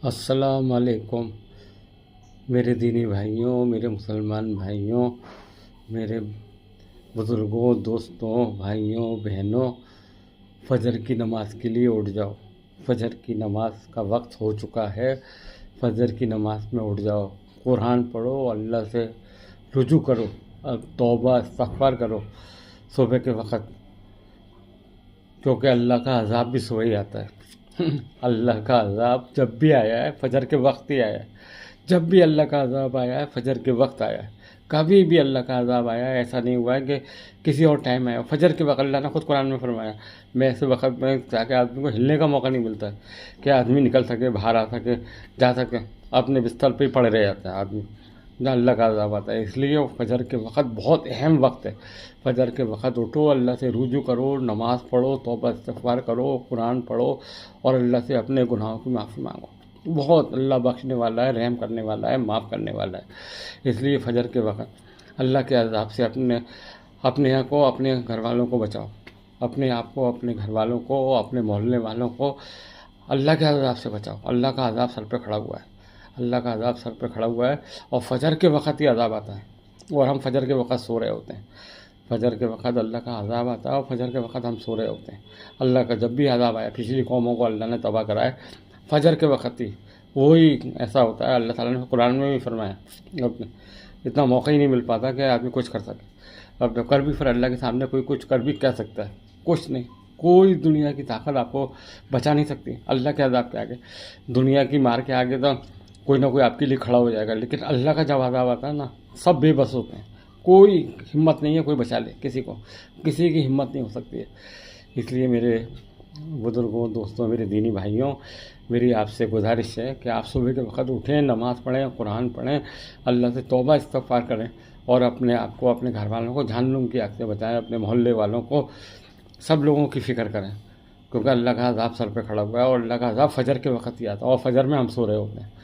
السلام علیکم میرے دینی بھائیوں، میرے مسلمان بھائیوں، میرے بزرگوں، دوستوں، بھائیوں، بہنوں، فجر کی نماز کے لیے اٹھ جاؤ۔ فجر کی نماز کا وقت ہو چکا ہے۔ فجر کی نماز میں اٹھ جاؤ، قرآن پڑھو، اللہ سے رجوع کرو، توبہ استغفار کرو صبح کے وقت، کیونکہ اللہ کا عذاب بھی صبح ہی آتا ہے۔ اللہ کا عذاب جب بھی آیا ہے فجر کے وقت ہی آیا ہے۔ جب بھی اللہ کا عذاب آیا ہے فجر کے وقت آیا ہے۔ کبھی بھی اللہ کا عذاب آیا ہے ایسا نہیں ہوا ہے کہ کسی اور ٹائم آیا۔ فجر کے وقت اللہ نے خود قرآن میں فرمایا، میں ایسے وقت میں تاکہ آدمی کو ہلنے کا موقع نہیں ملتا ہے کہ آدمی نکل سکے، باہر آ سکے، جا سکے، اپنے بستر پہ ہی پڑے رہ جاتا ہے آدمی نہ اللہ کا عذاب آتا ہے۔ اس لیے وہ فجر کے وقت بہت اہم وقت ہے۔ فجر کے وقت اٹھو، اللہ سے رجوع کرو، نماز پڑھو، توبہ استغفار کرو، قرآن پڑھو اور اللہ سے اپنے گناہوں کی معافی مانگو۔ بہت اللہ بخشنے والا ہے، رحم کرنے والا ہے، معاف کرنے والا ہے۔ اس لیے فجر کے وقت اللہ کے عذاب سے اپنے آپ کو، اپنے گھر والوں کو بچاؤ، اپنے آپ کو، اپنے گھر والوں کو، اپنے محلے والوں کو اللہ کے عذاب سے بچاؤ۔ اللہ کا عذاب سر پہ کھڑا ہوا ہے، اللہ کا عذاب سر پہ کھڑا ہوا ہے، اور فجر کے وقت ہی عذاب آتا ہے اور ہم فجر کے وقت سو رہے ہوتے ہیں۔ فجر کے وقت اللہ کا عذاب آتا ہے اور فجر کے وقت ہم سو رہے ہوتے ہیں۔ اللہ کا جب بھی عذاب آیا، پچھلی قوموں کو اللہ نے تباہ کرایا فجر کے وقت ہی، وہی ایسا ہوتا ہے۔ اللہ تعالیٰ نے قرآن میں بھی فرمایا، اب اتنا موقع ہی نہیں مل پاتا کہ آدمی کچھ کر سکے۔ اب جب کر بھی پھر اللہ کے سامنے کوئی کچھ کر بھی کہہ سکتا ہے؟ کچھ نہیں۔ کوئی دنیا کی طاقت آپ کو بچا نہیں سکتی اللہ کے عذاب کے آگے۔ دنیا کی مار کے آگے تو کوئی نہ کوئی آپ کے لیے کھڑا ہو جائے گا، لیکن اللہ کا جب عذاب آتا ہے نا، سب بے بس ہوتے ہیں۔ کوئی ہمت نہیں ہے کوئی بچا لے کسی کو، کسی کی ہمت نہیں ہو سکتی ہے۔ اس لیے میرے بزرگوں، دوستوں، میرے دینی بھائیوں، میری آپ سے گزارش ہے کہ آپ صبح کے وقت اٹھیں، نماز پڑھیں، قرآن پڑھیں، اللہ سے توبہ استغفار کریں اور اپنے آپ کو، اپنے گھر والوں کو جہنم کی آگ سے بچائیں، اپنے محلے والوں کو، سب لوگوں کی فکر کریں، کیونکہ اللہ کا عذاب سر پہ کھڑا ہوا ہے اور اللہ کا عذاب فجر کے وقت ہی آتا ہے اور فجر میں ہم سو رہے ہوتے ہیں۔